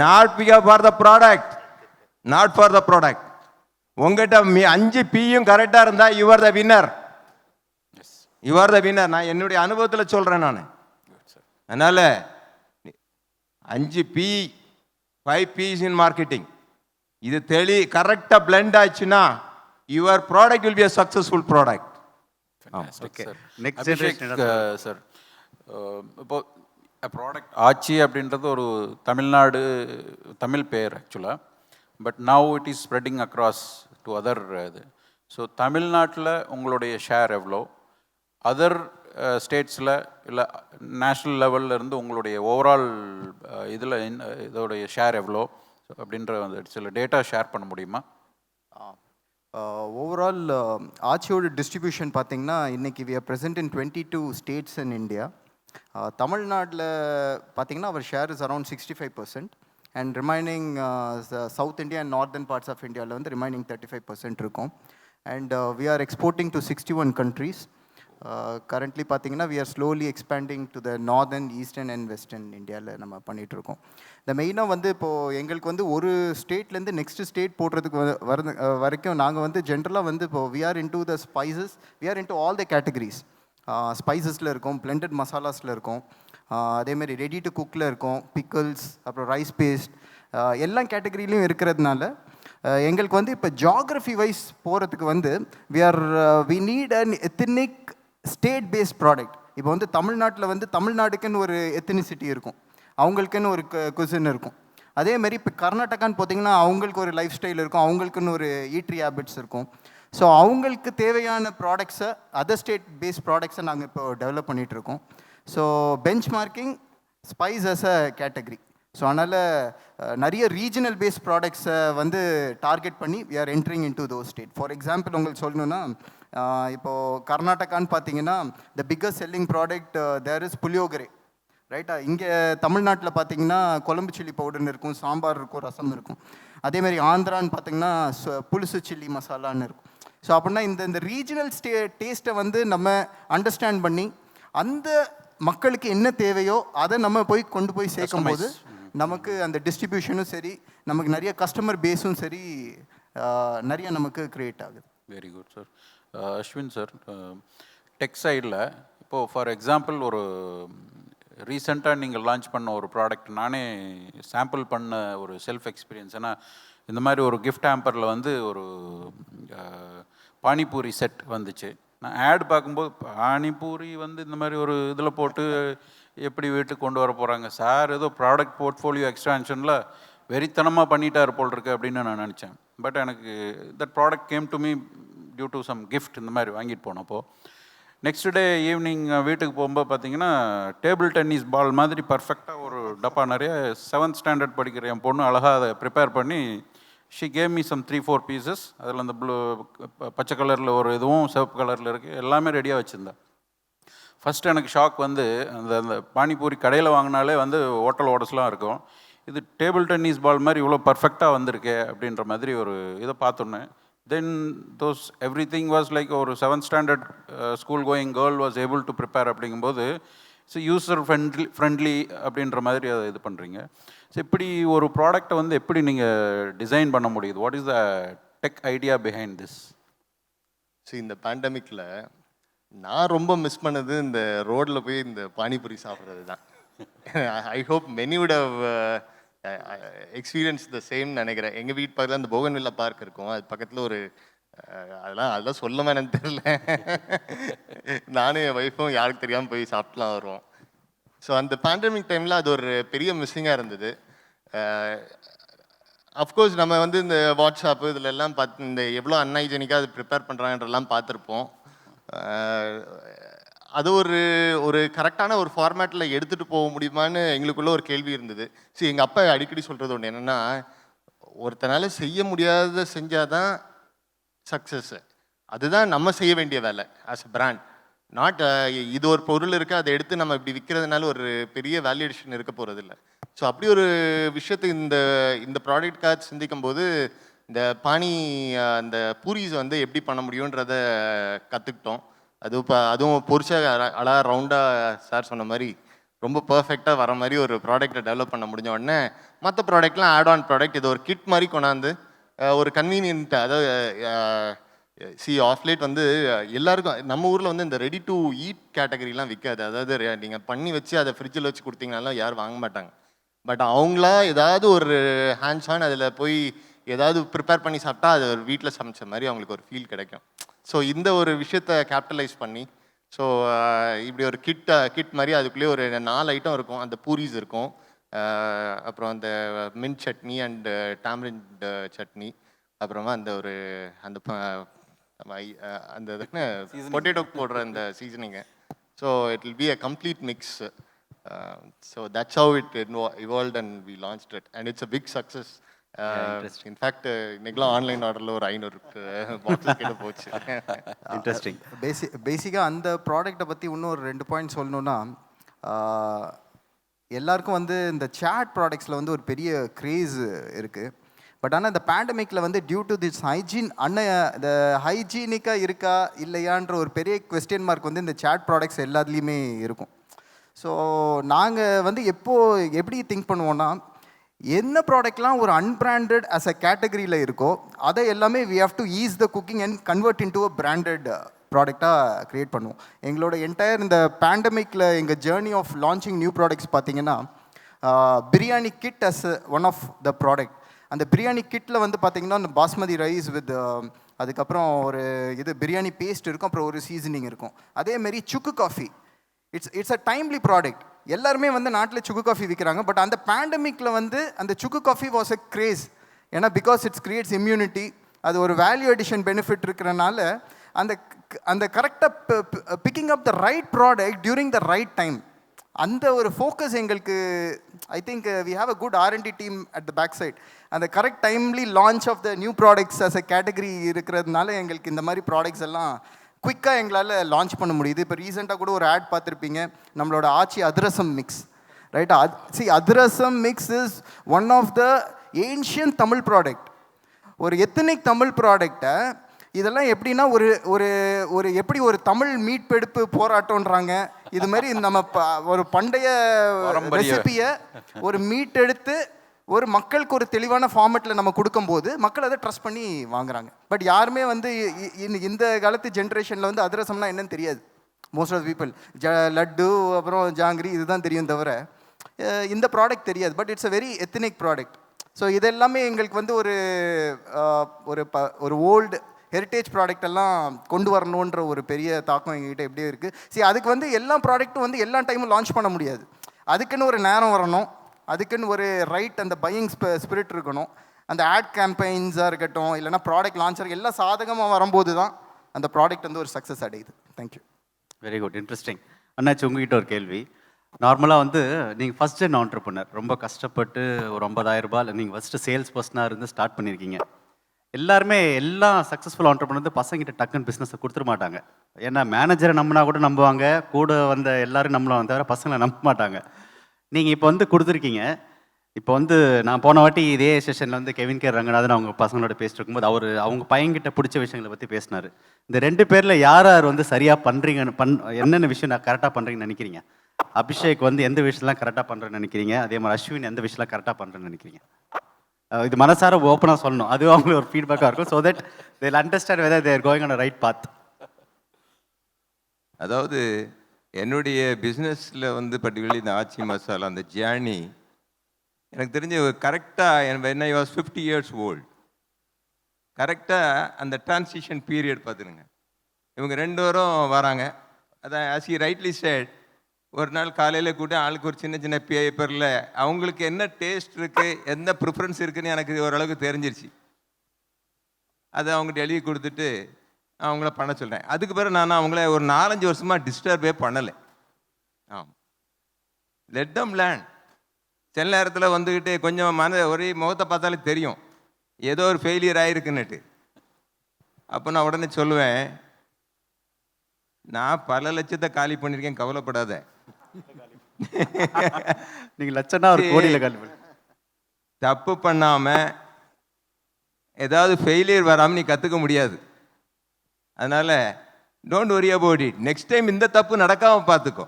Not for the product, not for the product. உங்ககிட்ட 5Pயும் கரெக்டாக இருந்தால் you are the winner. You are the winner. நான் என்னுடைய அனுபவத்தில் சொல்கிறேன் நான். அதனால் 5P 5Ps இன் மார்க்கெட்டிங், இது கரெக்டாக பிளெண்ட் ஆச்சுன்னா your product will be a successful product. Next generation sir, இப்போ ப்ராடக்ட் ஆச்சி அப்படின்றது ஒரு தமிழ் பேர் ஆக்சுவலாக. But now it is spreading across to other இது. ஸோ தமிழ்நாட்டில் உங்களுடைய ஷேர் எவ்வளோ, அதர் ஸ்டேட்ஸில் இல்லை நேஷ்னல் லெவலில் இருந்து உங்களுடைய ஓவரால் இதில் இதோடைய ஷேர் எவ்வளோ அப்படின்ற சில டேட்டா ஷேர் பண்ண முடியுமா? ஓவரால் ஆச்சியோட டிஸ்ட்ரிபியூஷன் பார்த்திங்கன்னா இன்றைக்கி we are present in 22 states in India. தமிழ்நாட்டில் பார்த்திங்கன்னா our share is around 65%. And remaining south India and northern parts of இந்தியாவில் வந்து ரிமைனிங் 35% இருக்கும். And we are exporting to 61 countries. Currently பார்த்தீங்கன்னா we are slowly expanding to the northern, eastern and western இந்தியாவில் நம்ம பண்ணிகிட்ருக்கோம். இந்த மெயினாக வந்து இப்போது எங்களுக்கு வந்து ஒரு ஸ்டேட்லேருந்து நெக்ஸ்ட் ஸ்டேட் போடுறதுக்கு வரைக்கும் நாங்கள் வந்து ஜென்ரலாக வந்து இப்போது we are into the spices, we are into all the categories. ஸ்பைசஸில் இருக்கும், பிளெண்டட் மசாலாஸில் இருக்கும், அதேமாதிரி ரெடி டு குக்கில் இருக்கும், பிக்கிள்ஸ், அப்புறம் ரைஸ் பேஸ்ட், எல்லா கேட்டகரியிலையும் இருக்கிறதுனால எங்களுக்கு வந்து இப்போ ஜியாகிரஃபி வைஸ் போகிறதுக்கு வந்து we need an ethnic state based product. இப்போ வந்து தமிழ்நாட்டில் வந்து தமிழ்நாடுக்குன்னு ஒரு எத்தனிசிட்டி இருக்கும், அவங்களுக்குன்னு ஒரு குசின் இருக்கும். அதேமாதிரி இப்போ கர்நாடகான்னு பார்த்தீங்கன்னா அவங்களுக்கு ஒரு லைஃப் ஸ்டைல் இருக்கும், அவங்களுக்குன்னு ஒரு ஈட்ரி ஹேபிட்ஸ் இருக்கும். ஸோ அவங்களுக்கு தேவையான ப்ராடக்ட்ஸை, அதர் ஸ்டேட் பேஸ்ட் ப்ராடக்ட்ஸை நாங்கள் இப்போ டெவலப் பண்ணிகிட்ருக்கோம். So bench marking spice as a category. So அதனால் நிறைய ரீஜனல் பேஸ்ட் ப்ராடக்ட்ஸை வந்து டார்கெட் பண்ணி we are entering in to those state. For example உங்களுக்கு சொல்லணுன்னா, இப்போது கர்நாடகான்னு பார்த்தீங்கன்னா the biggest selling product there is puliyogare, ரைட்டா? இங்கே தமிழ்நாட்டில் பார்த்தீங்கன்னா குழம்பு சில்லி பவுடர்னு இருக்கும், சாம்பார் இருக்கும், ரசம் இருக்கும். அதேமாதிரி ஆந்திரான்னு பார்த்தீங்கன்னா புளிசு சில்லி மசாலான்னு இருக்கும். ஸோ அப்படின்னா இந்த ரீஜனல் டேஸ்ட்டை வந்து நம்ம அண்டர்ஸ்டாண்ட் பண்ணி அந்த மக்களுக்கு என்ன தேவையோ அதை நம்ம கொண்டு போய் சேர்க்கும் போது நமக்கு அந்த டிஸ்ட்ரிபியூஷனும் சரி, நமக்கு நிறைய கஸ்டமர் பேஸும் சரி, நிறைய நமக்கு க்ரியேட் ஆகுது. Very good sir. Ashwin sir, tech சைடில் இப்போ இப்போது ஃபார் எக்ஸாம்பிள் ஒரு ரீசெண்டாக நீங்கள் லான்ச் பண்ண ஒரு ப்ராடக்ட் நானே சாம்பிள் பண்ண ஒரு செல்ஃப் எக்ஸ்பீரியன்ஸ். ஏன்னா இந்த மாதிரி ஒரு கிஃப்ட் ஹேம்பரில் வந்து ஒரு பானிபூரி செட் வந்துச்சு. நான் ஆட் பார்க்கும்போது பானிபூரி வந்து இந்த மாதிரி ஒரு இதில் போட்டு எப்படி வீட்டுக்கு கொண்டு வர போகிறாங்க சார், ஏதோ ப்ராடக்ட் போர்ட்ஃபோலியோ எக்ஸ்டான்ஷனில் வெறித்தனமாக பண்ணிட்டார் போல் இருக்கு அப்படின்னு நான் நினச்சேன். பட் எனக்கு that product came to me due to some gift இந்த மாதிரி வாங்கிட்டு போனப்போ நெக்ஸ்ட் டே ஈவினிங் வீட்டுக்கு போகும்போது பார்த்தீங்கன்னா டேபிள் டென்னிஸ் பால் மாதிரி பர்ஃபெக்டாக ஒரு டப்பா நிறைய 7th ஸ்டாண்டர்ட் படிக்கிற என் பொண்ணு அழகாக அதை ப்ரிப்பேர் பண்ணி she came me some 3-4 pieces. அதில் அந்த ப்ளூ பச்சை கலரில் ஒரு இதுவும் சிவப்பு கலரில் இருக்குது, எல்லாமே ரெடியாக வச்சுருந்தேன். ஃபஸ்ட்டு எனக்கு ஷாக் வந்து அந்த பானிபூரி கடையில் வாங்கினாலே வந்து ஹோட்டல் ஓடஸ்லாம் இருக்கும், இது டேபிள் டென்னிஸ் பால் மாதிரி இவ்வளோ பர்ஃபெக்டாக வந்திருக்கே அப்படின்ற மாதிரி ஒரு இதை பார்த்தோன்னே தென் எவ்ரிதிங் வாஸ் லைக் ஒரு 7th standard school going girl was able to prepare அப்படிங்கும்போது ஸோ யூசர் ஃப்ரெண்ட்லி அப்படின்ற மாதிரி அதை இது பண்ணுறீங்க. ஸோ இப்படி ஒரு ப்ராடக்டை வந்து எப்படி நீங்கள் டிசைன் பண்ண முடியுது? What is the tech idea behind this? So இந்த பேண்டமிக்கில் நான் ரொம்ப மிஸ் பண்ணது இந்த ரோட்டில் போய் இந்த பானிபூரி சாப்பிட்றது தான். I hope many would have experience the same நினைக்கிறேன். எங்கள் வீட்டு பக்கத்தில் அந்த போகன்வில்லா பார்க் இருக்கும், அது பக்கத்தில் ஒரு அதெல்லாம் சொல்லுமா எனக்கு தெரியல, நானும் என் ஒய்ஃபும் யாருக்கு தெரியாமல் போய் சாப்பிட்டுலாம் வருவோம். ஸோ அந்த பேண்டமிக் டைமில் அது ஒரு பெரிய மிஸ்ஸிங்காக இருந்தது. அஃப்கோர்ஸ் நம்ம வந்து இந்த வாட்ஸ்அப்பு இதில் எல்லாம் பார்த்து இந்த எவ்வளோ அன்ஹைஜெனிக்காக அது ப்ரிப்பேர் பண்ணுறாங்கன்றலாம் பார்த்துருப்போம். அது ஒரு கரெக்டான ஒரு ஃபார்மேட்டில் எடுத்துகிட்டு போக முடியுமான்னு எங்களுக்குள்ள ஒரு கேள்வி இருந்தது. சரி, எங்கள் அப்பா அடிக்கடி சொல்கிறது ஒன்று என்னென்னா, ஒருத்தனால செய்ய முடியாத செஞ்சால் தான் சக்ஸஸ்ஸு, அதுதான் நம்ம செய்ய வேண்டிய வேலை ஆஸ் அ பிராண்ட். நாட் இது ஒரு பொருள் இருக்குது அதை எடுத்து நம்ம இப்படி விற்கிறதுனால ஒரு பெரிய வேல்யூடேஷன் இருக்க போகிறதில்ல. ஸோ அப்படி ஒரு விஷயத்தை இந்த ப்ராடக்ட்காக சிந்திக்கும் போது இந்த அந்த பூரிஸ் வந்து எப்படி பண்ண முடியுன்றதை கற்றுக்கிட்டோம். அதுவும் பொரிச்ச அழகாக ரவுண்டாக சார் சொன்ன மாதிரி ரொம்ப பர்ஃபெக்டாக வர மாதிரி ஒரு ப்ராடக்டை டெவலப் பண்ண முடிஞ்ச உடனே மற்ற ப்ராடக்ட்லாம் ஆட் ஆன் ப்ராடக்ட் இது ஒரு கிட் மாதிரி கொண்டாந்து ஒரு கன்வீனியன்ட். அதாவது ஆஃப்லேட் வந்து எல்லாருக்கும் நம்ம ஊரில் வந்து இந்த ரெடி டு ஈட் கேட்டகரிலாம் விற்காது. அதாவது நீங்கள் பண்ணி வச்சு அதை ஃப்ரிட்ஜில் வச்சு கொடுத்தீங்கனாலும் யாரும் வாங்க மாட்டாங்க. பட் அவங்களா ஏதாவது ஒரு ஹேண்ட்ஸ் ஆன் அதில் போய் ஏதாவது ப்ரிப்பேர் பண்ணி சாப்பிட்டா அது ஒரு வீட்டில் சமைச்ச மாதிரி அவங்களுக்கு ஒரு ஃபீல் கிடைக்கும். ஸோ இந்த ஒரு விஷயத்தை கேபிட்டலைஸ் பண்ணி ஸோ இப்படி ஒரு கிட் மாதிரி அதுக்குள்ளேயே ஒரு 4 ஐட்டம் இருக்கும். அந்த பூரிஸ் இருக்கும், அப்புறம் அந்த mint chutney and tamarind chutney, அப்புறமா அந்த பொட்டேட்டோ போடுற அந்த seasoning. So it will be a complete mix. So that's how it evolved and we launched it and it's a big success. In fact இன்னைக்கெல்லாம் ஆன்லைன் ஆர்டரில் ஒரு 500 பாட்டில் கிட்ட போச்சு. இன்ட்ரெஸ்டிங். பேசிக்காக அந்த ப்ராடக்டை பற்றி இன்னும் ஒரு 2 பாயிண்ட் சொல்லணுன்னா, எல்லாருக்கும் வந்து இந்த சேட் ப்ராடக்ட்ஸில் வந்து ஒரு பெரிய க்ரேஸ் இருக்குது. பட் ஆனால் இந்த பேண்டமிக்கில் வந்து டியூ டு திஸ் இந்த ஹைஜீனிக்காக இருக்கா இல்லையான்ற ஒரு பெரிய கொஸ்டின் மார்க் வந்து இந்த சேட் ப்ராடக்ட்ஸ் எல்லாத்துலேயுமே இருக்கும். ஸோ நாங்கள் வந்து எப்படி திங்க் பண்ணுவோன்னா, என்ன ப்ராடக்ட்லாம் ஒரு அன்பிராண்டட் அஸ் அ கேட்டகரியில் இருக்கோ அதை எல்லாமே we have to ease the cooking and convert in to a branded ப்ராடக்டாக க்ரியேட் பண்ணுவோம். எங்களோட என்டையர் இந்த பேண்டமிக்கில் எங்கள் journey of launching new products பார்த்தீங்கன்னா, biryani kit as one of the product. அந்த பிரியாணி கிட்டில் வந்து பார்த்தீங்கன்னா அந்த பாஸ்மதி ரைஸ் வித் அதுக்கப்புறம் ஒரு பிரியாணி பேஸ்ட் இருக்கும், அப்புறம் ஒரு சீசனிங் இருக்கும். அதேமாரி சுக்கு coffee, it's a timely product. எல்லாருமே வந்து நாட்டில் சுக்கு காஃபி விற்கிறாங்க. பட் அந்த பேண்டமிக்கில் வந்து அந்த சுக்கு காஃபி வாஸ் அ கிரேஸ். ஏன்னா பிகாஸ் இட்ஸ் கிரியேட்ஸ் இம்யூனிட்டி, அது ஒரு வேல்யூ அடிஷன் பெனிஃபிட் இருக்கிறனால அந்த கரெக்டாக picking up the right product during the right time, அந்த ஒரு ஃபோக்கஸ் எங்களுக்கு I think we have a good R&D team at the back side. அந்த correct timely launch of the new products as a category இருக்கிறதுனால எங்களுக்கு இந்த மாதிரி products எல்லாம் குயிக்காக எங்களால் லான்ச் பண்ண முடியுது. இப்போ ரீசெண்டாக கூட ஒரு ஆட் பார்த்துருப்பீங்க, நம்மளோட ஆச்சி அதிரசம் மிக்ஸ், ரைட்டா? Athirasam mix is one of the ancient Tamil product, ஒரு எத்தனிக் தமிழ் ப்ராடக்டை. இதெல்லாம் எப்படின்னா ஒரு எப்படி ஒரு தமிழ் மீட்பெடுப்பு போராட்டம்ன்றாங்க, இது மாதிரி நம்ம ஒரு பண்டைய ரெசிபியை ஒரு மீட் எடுத்து ஒரு மக்களுக்கு ஒரு தெளிவான ஃபார்மேட்டில் நம்ம கொடுக்கும்போது மக்கள் அதை ட்ரஸ்ட் பண்ணி வாங்குறாங்க. பட் யாருமே வந்து இந்த காலத்து ஜென்ரேஷனில் வந்து அதிரசம்னா என்னன்னு தெரியாது. மோஸ்ட் ஆஃப் பீப்புள் லட்டு அப்புறம் ஜாங்கிரி இதுதான் தெரியும் தவிர இந்த ப்ராடக்ட் தெரியாது. But it's a very ethnic product. So இதெல்லாமே எங்களுக்கு வந்து ஒரு ஓல்டு ஹெரிட்டேஜ் ப்ராடக்ட் எல்லாம் கொண்டு வரணுன்ற ஒரு பெரிய தாக்கம் எங்ககிட்ட எப்படியே இருக்குது. அதுக்கு வந்து எல்லா ப்ராடக்ட்டும் வந்து எல்லா டைமும் லான்ச் பண்ண முடியாது. அதுக்குன்னு ஒரு நேரம் வரணும், அதுக்குன்னு ஒரு ரைட் அந்த பையிங் ஸ்பிரிட் இருக்கணும். அந்த ஆட் கேம்பெயின்ஸாக இருக்கட்டும், இல்லைனா ப்ராடக்ட் லான்ச்சர் எல்லாம் சாதகமாக வரும்போது தான் அந்த ப்ராடக்ட் வந்து ஒரு சக்ஸஸ் அடையுது. தேங்க்யூ. Very good, interesting. அண்ணாச்சி உங்ககிட்ட ஒரு கேள்வி. நார்மலாக வந்து நீங்கள் ஃபஸ்ட் ஜென் ஆண்டர்ப்ரனர், ரொம்ப கஷ்டப்பட்டு ஒரு 50,000 ரூபாயில் நீங்கள் ஃபஸ்ட்டு சேல்ஸ் பர்சனாக இருந்து ஸ்டார்ட் பண்ணியிருக்கீங்க. எல்லாருமே எல்லா சக்ஸஸ்ஃபுல் ஆண்டர்ப்ரனர் வந்து பசங்கிட்ட டக்குன்னு பிஸ்னஸை கொடுத்துட மாட்டாங்க. ஏன்னா மேனேஜரை நம்பினா கூட நம்புவாங்க, கூட வந்த எல்லாரும் நம்பலாம் தவிர பசங்களை நம்ப மாட்டாங்க. நீங்கள் இப்போ வந்து கொடுத்துருக்கீங்க. இப்போ வந்து நான் போன வாட்டி இதே செஷனில் வந்து கெவின் கே ரங்கநாதன் அவங்க பசங்களோட பேசிட்டு இருக்கும்போது அவங்க பையன்கிட்ட பிடிச்ச விஷயங்களை பற்றி பேசினார். இந்த 2 பேரில் யார் வந்து சரியாக பண்ணுறீங்கன்னு என்னென்ன விஷயம் நான் கரெக்டாக பண்ணுறீங்கன்னு நினைக்கிறீங்க? அபிஷேக் வந்து எந்த விஷயம்லாம் கரெக்டாக பண்ணுறேன்னு நினைக்கிறீங்க? அதே மாதிரி அஸ்வின் எந்த விஷயம்லாம் கரெக்டாக பண்ணுறேன்னு நினைக்கிறீங்க? இது மனசார ஓப்பனாக சொல்லணும், அது அவங்களுக்கு ஒரு ஃபீட்பேக்காக இருக்கும். So that they'll understand whether they're going on right path. அதாவது என்னுடைய பிஸ்னஸில் வந்து பர்டிகுலர்லி இந்த ஆச்சி மசாலா அந்த ஜேர்னி எனக்கு தெரிஞ்சு கரெக்டாக when I was 50 years old கரெக்டாக அந்த டிரான்சிஷன் பீரியட் பார்த்துருங்க. இவங்க 2 பேரும் வராங்க. அதான் as he rightly said, ஒரு நாள் காலையில் கூட ஆளுக்கு ஒரு சின்ன சின்ன பேப்பரில் அவங்களுக்கு என்ன டேஸ்ட் இருக்குது, எந்த ப்ரிஃபரன்ஸ் இருக்குதுன்னு எனக்கு ஓரளவுக்கு தெரிஞ்சிருச்சு. அதை அவங்ககிட்ட எழுதி கொடுத்துட்டு அவங்கள பண்ண சொல்கிறேன். அதுக்கு பிறகு நான் அவங்கள ஒரு 4-5 வருஷமாக டிஸ்டர்பே பண்ணலை. ஆமாம், லெட் தம் லேர்ன். சில நேரத்தில் வந்துக்கிட்டு கொஞ்சம் ஒரே முகத்தை பார்த்தாலே தெரியும் ஏதோ ஒரு ஃபெயிலியர் ஆகிருக்குன்னுட்டு. அப்போ நான் உடனே சொல்லுவேன், நான் பல லட்சத்தை காலி பண்ணியிருக்கேன், கவலைப்படாத. நீங்கள் லட்சம்னா ஒரு கோடியில் காலி பண்ணி தப்பு பண்ணாமல் ஏதாவது ஃபெயிலியர் வராமல் நீ கற்றுக்க முடியாது. அதனால் don't worry about it. Next time இந்த தப்பு நடக்காமல் பார்த்துக்கோ.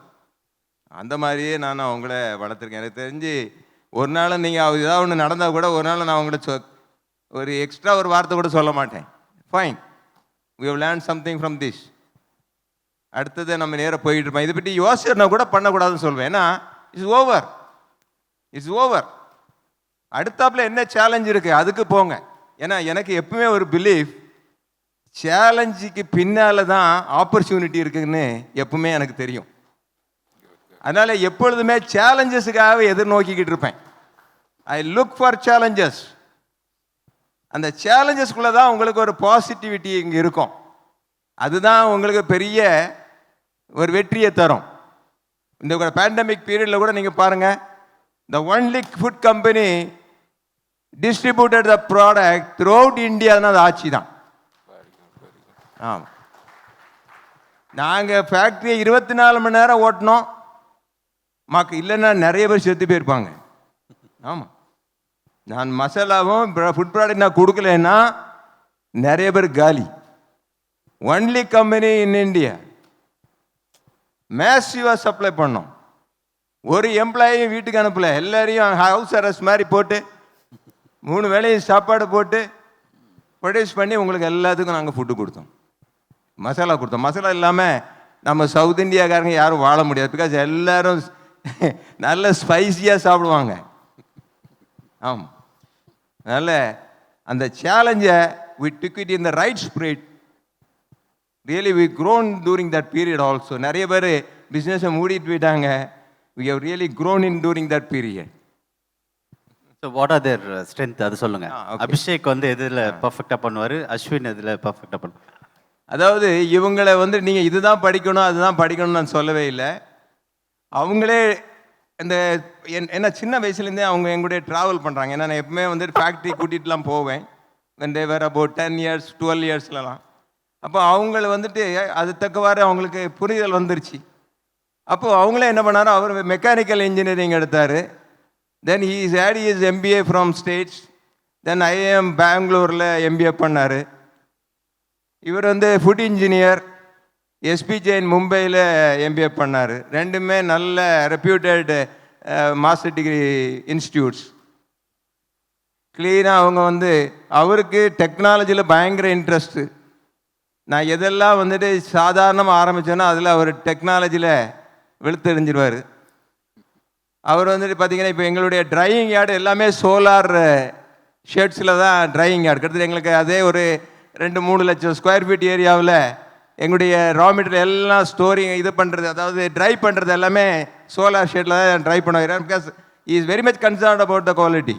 அந்த மாதிரியே நான் அவங்கள வளர்த்துருக்கேன். எனக்கு தெரிஞ்சு ஒரு நாள் நீங்கள் ஏதாவது ஒன்று நடந்தால் கூட ஒரு நாள் நான் அவங்கள ஒரு எக்ஸ்ட்ரா ஒரு வார்த்தை கூட சொல்ல மாட்டேன். Fine, we have learn something from this. அடுத்தது நம்ம நேராக போயிட்டு இருப்போம். இதை பற்றி யோசனை கூட பண்ணக்கூடாதுன்னு சொல்வேன். ஏன்னா இட்ஸ் ஓவர். அடுத்தாப்புல என்ன சேலஞ்ச் இருக்குது அதுக்கு போங்க. ஏன்னா எனக்கு எப்பவுமே ஒரு பிலீஃப், சேலஞ்சுக்கு பின்னால் தான் ஆப்பர்ச்சுனிட்டி இருக்குதுன்னு எப்பவுமே எனக்கு தெரியும். அதனால் எப்பொழுதுமே சேலஞ்சஸுக்காக எதிர்நோக்கிக்கிட்டு இருப்பேன். I look for challenges. அந்த சேலஞ்சஸ்குள்ளே தான் உங்களுக்கு ஒரு பாசிட்டிவிட்டி இங்கே இருக்கும். அதுதான் உங்களுக்கு பெரிய ஒரு வெற்றியை தரும். இந்த பேண்டமிக் பீரியடில் கூட நீங்கள் பாருங்கள், the only food company distributed the product through out Indiana அது ஆட்சி தான். ஆமாம், நாங்கள் ஃபேக்ட்ரியை 24 மணி நேரம் ஓட்டினோம். இல்லைன்னா நிறைய பேர் செத்து போயிருப்பாங்க. ஆமாம், நான் மசாலாவும் ஃபுட் ப்ராடக்ட் நான் கொடுக்கலன்னா நிறைய பேர் காலி. ஒன்லி கம்பெனி இன் இந்தியா மேசிவாக சப்ளை பண்ணோம். ஒரு எம்ப்ளாயும் வீட்டுக்கு அனுப்பல, எல்லாரையும் ஹவுஸ் அரெஸ்ட் மாதிரி போட்டு 3 வேளையும் சாப்பாடு போட்டு ப்ரொடியூஸ் பண்ணி உங்களுக்கு எல்லாத்துக்கும் நாங்கள் ஃபுட்டு கொடுத்தோம், மசாலா கொடுத்தோம். மசாலா இல்லாமல் நம்ம சவுத் இந்தியாக்காரங்க யாரும் வாழ முடியாது. பிகாஸ் எல்லாரும் நல்ல ஸ்பைஸியாக சாப்பிடுவாங்க. ஆமாம், அதனால் அந்த சேலஞ்சை we took it in the right spirit. Really we grown during that period also. நிறைய பேர் பிஸ்னஸை மூடிட்டு போயிட்டாங்க. we have really grown in during that period. So what are there strength அது சொல்லுங்கள். அபிஷேக் வந்து எதில் பர்ஃபெக்டாக பண்ணுவார், அஸ்வின் எதில் பர்ஃபெக்டாக பண்ணுவார்? அதாவது இவங்களை வந்து நீங்கள் இதுதான் படிக்கணும் அதுதான் படிக்கணும்னு நான் சொல்லவே இல்லை. அவங்களே இந்த என்ன சின்ன வயசுலேருந்தே அவங்க எங்களுடைய ட்ராவல் பண்ணுறாங்க. ஏன்னா நான் எப்பவுமே வந்து ஃபேக்ட்ரி கூட்டிகிட்டுலாம் போவேன். when they were about 10 years 12 yearsலாம். அப்போ அவங்கள வந்துட்டு அது தக்கவாறு அவங்களுக்கு புரிதல் வந்துருச்சு. அப்போது அவங்களே என்ன பண்ணாரோ, அவர் மெக்கானிக்கல் இன்ஜினியரிங் எடுத்தார். தென் he had his MBA from states. Then IIM பெங்களூரில் MBA பண்ணார். இவர் வந்து ஃபுட் இன்ஜினியர் SP ஜெயின் மும்பையில் MBA பண்ணார். ரெண்டுமே நல்ல ரெப்யூட்டட் மாஸ்டர் டிகிரி இன்ஸ்டியூட்ஸ். க்ளீனாக அவங்க வந்து அவருக்கு டெக்னாலஜியில் பயங்கர இன்ட்ரெஸ்ட்டு. நான் எதெல்லாம் வந்துட்டு சாதாரணமாக ஆரம்பித்தேனோ அதில் அவர் டெக்னாலஜியில் வெளுத்தெறிஞ்சிருவார். அவர் வந்துட்டு பார்த்தீங்கன்னா இப்போ எங்களுடைய ட்ரையிங் யார்டு எல்லாமே சோலார் ஷெட்ஸில் தான் ட்ரையிங் யார்டு. கிட்டத்தட்ட எங்களுக்கு அதே ஒரு 2-3 லட்சம் ஸ்கொயர் ஃபீட் ஏரியாவில் எங்களுடைய ரா மெட்டீரியல் எல்லாம் ஸ்டோரிங் இது பண்ணுறது, அதாவது ட்ரை பண்ணுறது எல்லாமே சோலார் ஷெட்டில் தான் ட்ரை பண்ண வைக்கிறேன். Because is very much concerned about the quality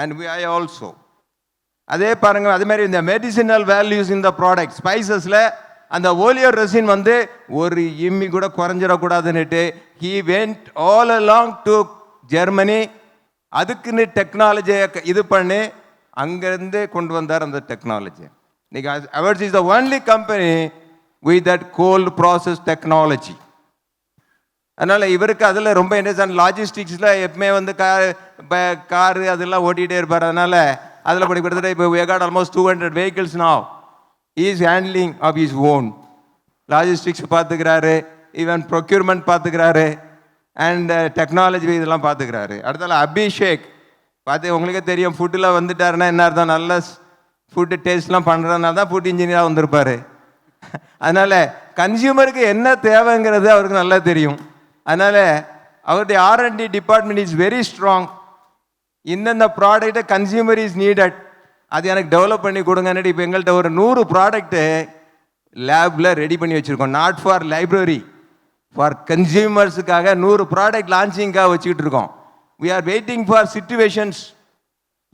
and I also. அதே பாருங்கள், அதே மாதிரி இந்த மெடிசினல் வேல்யூஸ் இந்த ப்ராடக்ட் ஸ்பைசஸில் அந்த ஓலியோ ரெசின் வந்து ஒரு இம்மி கூட குறைஞ்சிடக்கூடாதுன்னுட்டு he went all along to Germany. அதுக்குன்னு டெக்னாலஜியை இது பண்ணி அங்கேருந்து கொண்டு வந்தார் அந்த டெக்னாலஜி. இன்னைக்கு hours is the only company with that gold process technology. அதனால் இவருக்கு அதில் ரொம்ப இன்ட்ரெஸ்ட். லாஜிஸ்டிக்ஸில் எப்பவுமே வந்து காரு அதெல்லாம் ஓட்டிகிட்டே இருப்பார். அதனால் அதில் படிக்கிறது இப்போ we got almost 200 vehicles now. He is handling of his own. Logistics பார்த்துக்கிறாரு, ஈவன் ப்ரொக்யூர்மெண்ட் பார்த்துக்கிறாரு, அண்ட் டெக்னாலஜி இதெல்லாம் பார்த்துக்கிறாரு. அடுத்தால அபிஷேக் பார்த்து உங்களுக்கே தெரியும், ஃபுட்டில் வந்துட்டாருன்னா என்ன அர்த்தம், நல்ல ஃபுட்டு டேஸ்ட்லாம் பண்ணுறதுனால தான் ஃபுட் இன்ஜினியராக வந்திருப்பார். அதனால் கன்சியூமருக்கு என்ன தேவைங்கிறது அவருக்கு நல்லா தெரியும். அதனால் அவருடைய R&D department is very strong. இந்தந்த ப்ராடக்டை கன்சியூமர் இஸ் நீடட், அது எனக்கு டெவலப் பண்ணி கொடுங்கன்னு இப்போ எங்கள்கிட்ட ஒரு 100 ப்ராடக்ட்டு லேபில் ரெடி பண்ணி வச்சுருக்கோம். நாட் ஃபார் லைப்ரரி, ஃபார் கன்சியூமர்ஸுக்காக 100 ப்ராடக்ட் லான்ச்சிங்காக வச்சுக்கிட்டு இருக்கோம். We are waiting for situations.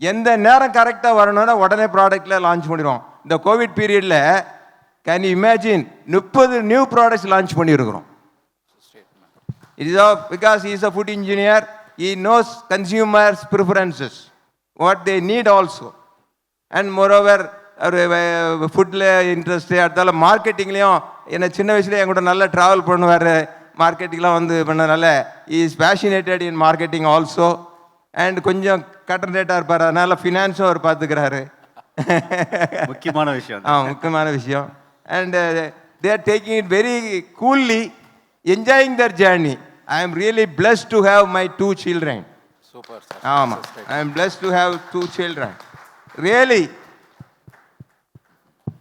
எந்த நேரம் கரெக்டாக வரணும்னா உடனே ப்ராடக்டில் லான்ச் பண்ணிடுவோம். இந்த கோவிட் பீரியடில் can you imagine 30 new products launch பண்ணியிருக்கிறோம். It is because he is a food engineer, he knows consumers preferences, what they need also. And moreover அவர் ஃபுட்டில் இன்ட்ரெஸ்ட்டு. அடுத்தால மார்க்கெட்டிங்லேயும் என்னை சின்ன வயசுலேயே என் கூட நல்லா ட்ராவல் பண்ணுவார். மார்க்கெட்டிங்லாம் வந்து பண்ணனால is passionate in marketing also. And கொஞ்சம் கட்டன் ரேட்டாக இருப்பார், அதனால் ஃபினான்ஸும் அவர் பார்த்துக்கிறாரு. முக்கியமான விஷயம். முக்கியமான விஷயம். And they are taking it very coolly, enjoying their journey. I am really blessed to have my 2 children. Super, sir. ஆமாம், I am blessed to have 2 children. Really.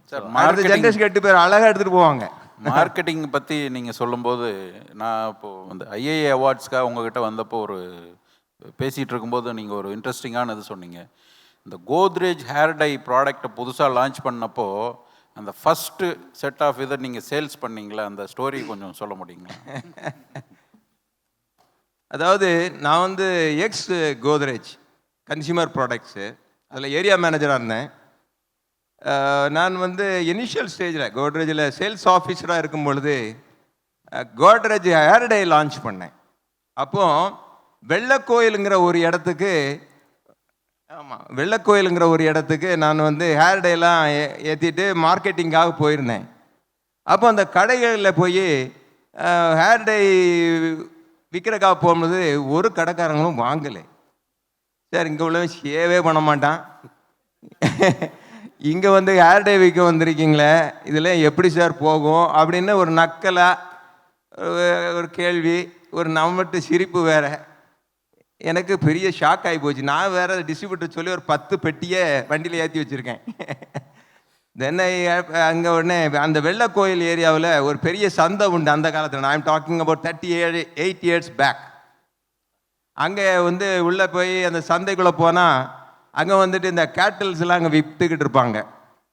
Sir, அடுத்த ஜென்ரேஷன் 8 பேர் அழகாக எடுத்துகிட்டு போவாங்க. மார்க்கெட்டிங் பற்றி நீங்கள் சொல்லும்போது நான் இப்போது அந்த ஐஏஏ அவார்ட்ஸ்க்காக உங்ககிட்ட வந்தப்போ ஒரு பேசிகிட்டு இருக்கும்போது நீங்கள் ஒரு இன்ட்ரெஸ்டிங்கானது சொன்னீங்க. இந்த கோத்ரேஜ் ஹேர் டை ப்ராடக்டை புதுசாக லான்ச் பண்ணப்போ அந்த ஃபஸ்ட்டு செட் ஆஃப் இதை நீங்கள் சேல்ஸ் பண்ணீங்களா, அந்த ஸ்டோரி கொஞ்சம் சொல்ல முடியுங்களா? அதாவது நான் வந்து எக்ஸ் கோத்ரேஜ் கன்சியூமர் ப்ராடக்ட்ஸு அதில் ஏரியா மேனேஜராக இருந்தேன். நான் வந்து இனிஷியல் ஸ்டேஜில் கோத்ரேஜில் சேல்ஸ் ஆஃபீஸராக இருக்கும் பொழுது கோத்ரேஜ் ஹேர் டை லான்ச் பண்ணேன். அப்போது வெள்ளக்கோயிலுங்கிற ஒரு இடத்துக்கு, ஆமாம் வெள்ளக்கோயிலுங்கிற ஒரு இடத்துக்கு நான் வந்து ஹேர் டைலாம் ஏற்றிட்டு மார்க்கெட்டிங்காக போயிருந்தேன். அப்போ அந்த கடைகளில் போய் ஹேர் டை விற்கிறக்காக போகும்போது ஒரு கடைக்காரங்களும் வாங்கலை. சார் இங்கே உள்ளவன் ஷேவே பண்ண மாட்டான், இங்கே வந்து ஹேர் டை விற்க வந்திருக்கீங்களே, இதில் எப்படி சார் போகும் அப்படின்னு ஒரு நக்கலாக ஒரு கேள்வி, ஒரு நம்மட்டு சிரிப்பு வேறு. எனக்கு பெரிய ஷாக் ஆகி போச்சு. நான் வேறு டிஸ்ட்ரிபியூட்டர் சொல்லி ஒரு 10 பெட்டியை வண்டியில் ஏற்றி வச்சுருக்கேன். தென்னை அங்கே உடனே அந்த வெள்ளக்கோயில் ஏரியாவில் ஒரு பெரிய சந்தை உண்டு அந்த காலத்தில். I am talking about 38 years back. அங்கே வந்து உள்ளே போய் அந்த சந்தைக்குள்ளே போனால் அங்கே வந்துட்டு இந்த கேட்டில்ஸ்லாம் அங்கே விற்றுக்கிட்டு இருப்பாங்க.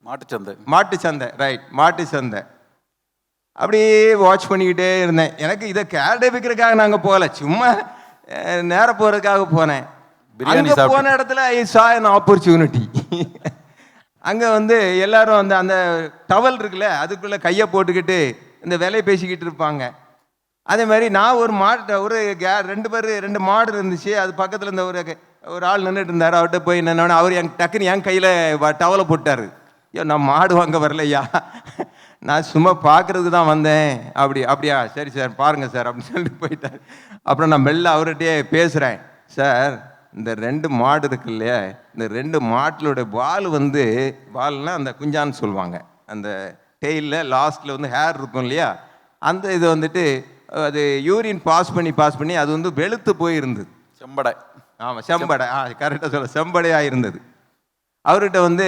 மாட்டு சந்தை ரைட், மாட்டு சந்தை. அப்படியே வாட்ச் பண்ணிக்கிட்டே இருந்தேன். எனக்கு இதை கேரடை விற்கிறதுக்காக நாங்கள் போகல, சும்மா நேரம் போகிறதுக்காக போனேன். அங்கே போன இடத்துல ஐ சா an opportunity. அங்கே வந்து எல்லாரும் வந்து அந்த டவல் இருக்குல்ல அதுக்குள்ளே கையை போட்டுக்கிட்டு இந்த வேலையை பேசிக்கிட்டு இருப்பாங்க. அதே மாதிரி நான் ஒரு ஒரு 2 மாடு இருந்துச்சு, அது பக்கத்தில் இருந்த ஒரு ஆள் நின்றுட்டு இருந்தார். அவர்கிட்ட போய் நின்னோடனே அவர் டக்குன்னு என் கையில் டவலை போட்டார். ஐயோ நான் மாடு வாங்க வரலையா, நான் சும்மா பார்க்குறதுக்கு தான் வந்தேன். அப்படியா சரி சார் பாருங்கள் சார் அப்படின்னு சொல்லிட்டு போயிட்டார். அப்புறம் நான் மெல்ல அவர்கிட்டயே பேசுகிறேன். சார் இந்த 2 மாடு இருக்கு இல்லையா, இந்த 2 மாட்டிலோட வால்னால் அந்த குஞ்சான்னு சொல்லுவாங்க, அந்த டெய்லில் லாஸ்ட்டில் வந்து ஹேர் இருக்கும் இல்லையா, அந்த இது வந்துட்டு அது யூரின் பாஸ் பண்ணி அது வந்து வெளுத்து போயிருந்தது. செம்படை. ஆமாம் செம்படை, கரெக்டாக சொல்ல, செம்படையாக இருந்தது. அவர்கிட்ட வந்து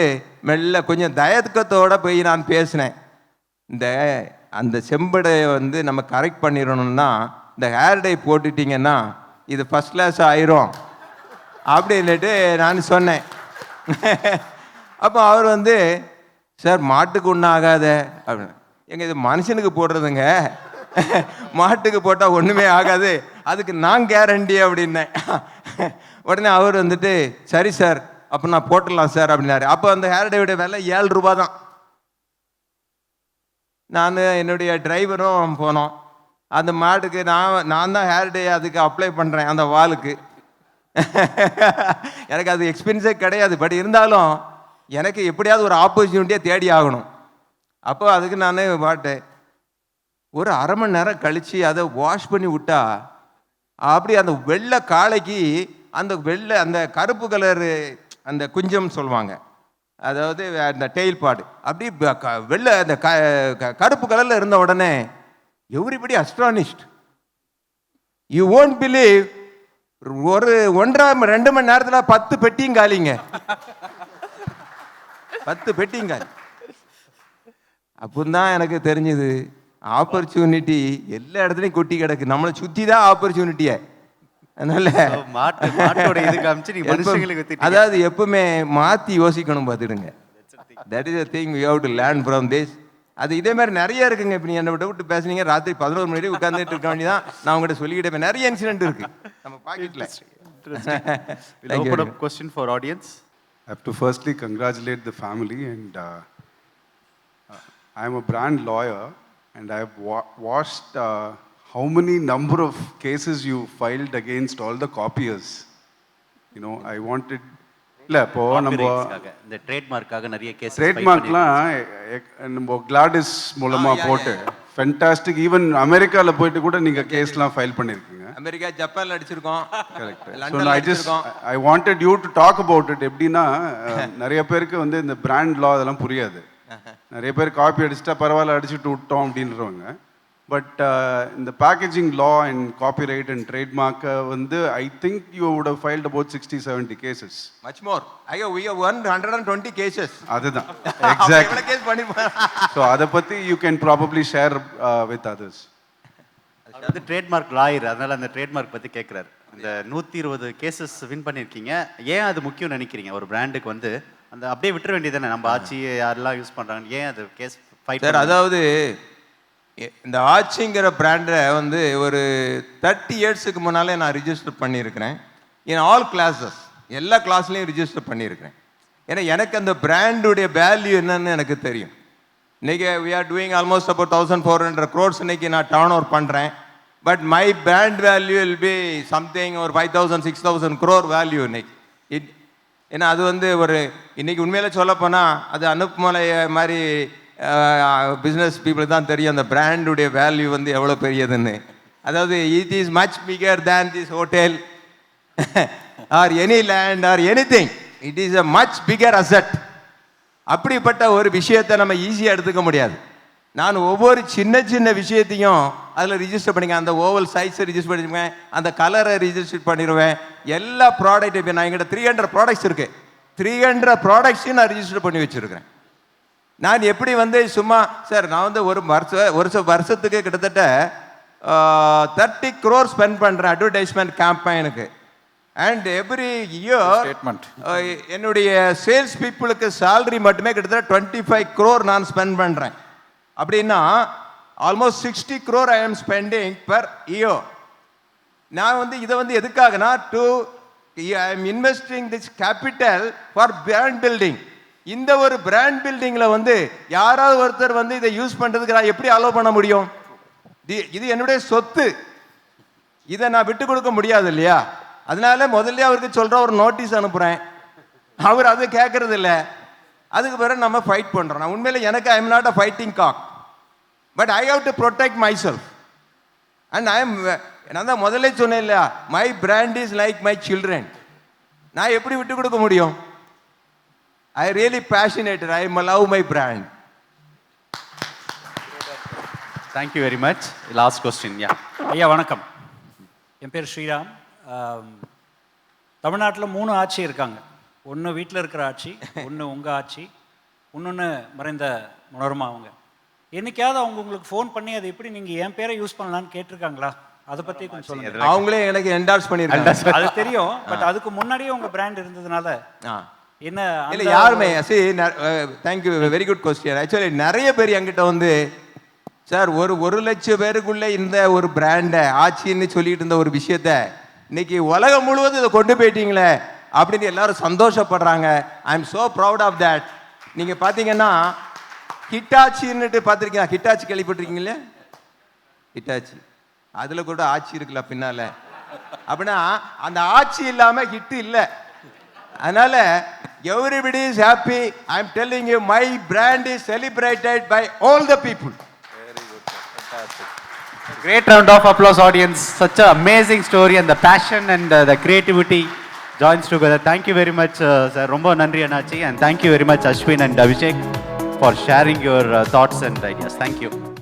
மெல்ல கொஞ்சம் தயக்கத்தோடு போய் நான் பேசினேன். இந்த அந்த செம்படையை வந்து நம்ம கரெக்ட் பண்ணிடணும்னா இந்த ஹேர் டை போட்டுட்டிங்கன்னா இது ஃபஸ்ட் கிளாஸ் ஆயிரும் அப்படின்னுட்டு நான் சொன்னேன். அப்போ அவர் வந்து சார் மாட்டுக்கு ஒன்றும் ஆகாத அப்படின்னு. எங்க இது மனுஷனுக்கு போடுறதுங்க, மாட்டுக்கு போட்டால் ஒன்றுமே ஆகாது, அதுக்கு நான் கேரண்டி அப்படின்னேன். உடனே அவர் வந்துட்டு சரி சார் அப்போ நான் போட்டுடலாம் சார் அப்படின்னாரு. அப்போ அந்த ஹேர் டையோட விலை 7 ரூபா தான். நான் என்னுடைய டிரைவரும் போனோம். அந்த மாட்டுக்கு நான் தான் ஹேர் டே அதுக்கு அப்ளை பண்ணுறேன் அந்த வாலுக்கு. எனக்கு அது எக்ஸ்பென்ஸே கிடையாது. பட் இருந்தாலும் எனக்கு எப்படியாவது ஒரு ஆப்பர்ச்சுனிட்டியை தேடி ஆகணும். அப்போ அதுக்கு நான் பாட்டேன். ஒரு அரை மணி நேரம் கழித்து அதை வாஷ் பண்ணி விட்டா அப்படி அந்த வெள்ளை காளைக்கு அந்த கருப்பு கலரு அந்த குஞ்சம் சொல்லுவாங்க, அதாவது அந்த டெயில் பாடு அப்படி வெள்ளை அந்த கருப்பு கலரில் இருந்த உடனே எவ்ரிபடி அஸ்ட்ரானிஷ்ட். யூ ஓன்ட் பிலீவ், ஒரு 1.5-2 மணி நேரத்தில் 10 பெட்டியும் காலிங்க. 10 பெட்டியும் காலி. அப்போதான் எனக்கு தெரிஞ்சது ஆப்பர்ச்சுனிட்டி எல்லா இடத்துலையும் கொட்டி கிடக்கு, நம்மளை சுற்றி தான் ஆப்பர்ச்சுனிட்டியை. அதனால மாட்டோட இது காமிச்சு நீங்க மனுஷங்களுக்கு வித்துட்டீங்க. அதாவது எப்பவுமே மாற்றி யோசிக்கணும் பார்த்துடுங்க. That is the thing we have to learn from this. அது இதே மாதிரி நிறைய இருக்குங்க. இப்போ நீ என்னை விட்டு பேசுனீங்க, ராத்திரி 11 மணி வரைக்கும் உட்காந்துட்டு இருக்க வேண்டியதான். நான் உங்கள்கிட்ட சொல்லிக்கிட்டேன், நிறைய இன்சிடென்ட் இருக்கு நம்ம பாக்கெட்டில். We'll open up question for audience. I have to firstly congratulate the family, and I am a brand lawyer, and I have watched how many number of cases you filed against all the copiers. You know, I wanted இல்ல இப்போ நம்ம இந்த ட்ரேட்மார்க்காக நிறைய case ட்ரேட்மார்க்லாம் நம்ம Gladys மூலமா போட்டு fantastic. Even அமெரிக்கால போயிட்டு கூட நீங்க கேஸ்லாம் ஃபைல் பண்ணிருக்கீங்க. அமெரிக்கா, ஜப்பான்ல அடிச்சிருக்கோம். Correct. So I wanted you to talk about it. எப்படின்னா நிறைய பேருக்கு வந்து இந்த பிராண்ட் லா அதெல்லாம் புரியாது. நிறைய பேர் காப்பி அடிச்சுட்டா பரவாயில்ல அடிச்சுட்டு விட்டோம் அப்படின்றவங்க. பட் இந்த packaging law and copyright and trademark வந்து I think you would have filed about 60-70 cases. Much more. ஐயோ we have 120 கேसेस. அதுதான் எக்ஸாக்ட்லி. கேஸ் பண்ணிருப்பாங்க. ஸோ அதை பற்றி you can probably share with others. அது ட்ரேட்மார்க் லாயர், அதனால அந்த ட்ரேட்மார்க் பற்றி கேட்குறாரு. இந்த 120 கேசஸ் வின் பண்ணியிருக்கீங்க, ஏன் அது முக்கியம் நினைக்கிறீங்க? ஒரு பிராண்டுக்கு வந்து அந்த அப்படியே விட்டுற வேண்டியது தானே, நம்ம ஆட்சி யாரெல்லாம் யூஸ் பண்ணுறாங்க, ஏன் அது கேஸ் ஃபைட்? சார் அதாவது இந்த ஆச்சிங்கிற பிராண்டை வந்து ஒரு 30 இயர்ஸுக்கு முன்னாலே நான் ரிஜிஸ்டர் பண்ணியிருக்கிறேன். இன் ஆல் கிளாஸஸ், எல்லா கிளாஸ்லையும் ரிஜிஸ்டர் பண்ணியிருக்கிறேன். ஏன்னா எனக்கு அந்த பிராண்டுடைய வேல்யூ என்னன்னு எனக்கு தெரியும். இன்றைக்கி we are doing almost about 1400 crores இன்னைக்கு நான் டர்ன் ஓவர் பண்ணுறேன். But my brand value will be something ஒரு 5000-6000 crore வேல்யூ இன்னைக்கு. ஏன்னா அது வந்து ஒரு இன்னைக்கு உண்மையில சொல்ல போனால் அது அனுப்புமலை மாதிரி பிஸ்னஸ் பீப்புளுக்கு தான் தெரியும் அந்த பிராண்டுடைய வேல்யூ வந்து எவ்வளோ பெரியதுன்னு. அதாவது it is much figure than this hotel or any land or any thing. It is a much figure asset. அப்படிப்பட்ட ஒரு விஷயத்தை நம்ம ஈஸியாக எடுத்துக்க முடியாது. நான் ஒவ்வொரு சின்ன சின்ன விஷயத்தையும் அதில் ரிஜிஸ்டர் பண்ணிங்க. அந்த ஓவல் சைஸை ரிஜிஸ்டர் பண்ணிடுவேன், அந்த கலரை ரிஜிஸ்டர் பண்ணிடுவேன், எல்லா ப்ராடக்ட். இப்போ நான் எங்கிட்ட 300 ப்ராடக்ட்ஸ் இருக்குது. 300 ப்ராடக்ட்ஸையும் நான் ரிஜிஸ்டர் பண்ணி வச்சுருக்கிறேன். நான் எப்படி வந்து சும்மா சார் நான் வந்து ஒரு வருஷத்துக்கு கிட்டத்தட்ட 30 crores ஸ்பெண்ட் பண்ணுறேன் அட்வர்டைஸ்மெண்ட் கேம்பெயினுக்கு. அண்ட் எவ்ரி இயர் என்னுடைய சேல்ஸ் பீப்புளுக்கு சேலரி மட்டுமே கிட்டத்தட்ட 25 crore நான் ஸ்பெண்ட் பண்ணுறேன். அப்படின்னா ஆல்மோஸ்ட் 60 crore ஐ ஆம் ஸ்பெண்டிங் பெர் இயர். நான் வந்து இதை வந்து எதுக்காகனா I am investing this capital for brand building. இந்த ஒரு பிராண்ட் பில்டிங்கில் வந்து யாராவது ஒருத்தர் வந்து இதை யூஸ் பண்ணுறதுக்கு நான் எப்படி அலோவ் பண்ண முடியும்? இது என்னுடைய சொத்து, இதை நான் விட்டு கொடுக்க முடியாது இல்லையா? அதனால முதல்ல அவருக்கு சொல்கிற ஒரு நோட்டீஸ் அனுப்புகிறேன். அவர் அதை கேட்கறது இல்லை. அதுக்கு பிறகு நம்ம ஃபைட் பண்ணுறோம். நான் உண்மையில் எனக்கு I am not a fighting cock, but I have to protect myself. And நான் தான் முதல்ல சொன்னேன் இல்லையா, my brand is like my children. நான் எப்படி விட்டு கொடுக்க முடியும்? I really passionate. I love my brand. Thank you very much. Last question. Yeah. ஐயா வணக்கம். என் பேர் ஸ்ரீராம். தமிழ்நாட்டில் 3 ஆட்சி இருக்காங்க. ஒன்று வீட்டில் இருக்கிற ஆட்சி, ஒன்று உங்கள் ஆட்சி, இன்னொன்று மறைந்த மனோரமா அவங்க. என்னைக்காவது அவங்க உங்களுக்கு ஃபோன் பண்ணி அது எப்படி நீங்கள் என் பேரை யூஸ் பண்ணலான்னு கேட்டிருக்காங்களா? அதை பற்றி கொஞ்சம் சொல்லுங்க. அவங்களே எனக்கு என்டார்ஸ் பண்ணியிருக்காங்க. அது தெரியும், பட் அதுக்கு முன்னாடியே உங்கள் பிராண்ட் இருந்ததுனால என்ன இல்லை யாருமே thank you, very good question. Actually நிறைய பேர் என்கிட்ட வந்து சார் ஒரு லட்சம் பேருக்குள்ளே இந்த ஒரு பிராண்டை ஆட்சின்னு சொல்லிட்டு இருந்த ஒரு விஷயத்த இன்னைக்கு உலகம் முழுவதும் இதை கொண்டு போயிட்டீங்களே அப்படின்னு எல்லாரும் சந்தோஷப்படுறாங்க. I am so proud of that. நீங்கள் பார்த்தீங்கன்னா ஹிட்டாச்சின்னுட்டு பார்த்துருக்கீங்க, ஹிட்டாச்சி கேள்விப்பட்டிருக்கீங்களே? ஹிட்டாச்சி அதில் கூட ஆட்சி இருக்குல்ல பின்னால. அப்படின்னா அந்த ஆட்சி இல்லாமல் ஹிட்டு இல்லை. அதனால everybody is happy. I am telling you, my brand is celebrated by all the people. Very good, fantastic. Great round of applause, audience. Such an amazing story, and the passion and the creativity joins together. Thank you very much, sir. Romba nandri Anachi, and thank you very much Ashwin and Abhishek for sharing your thoughts and ideas. Thank you.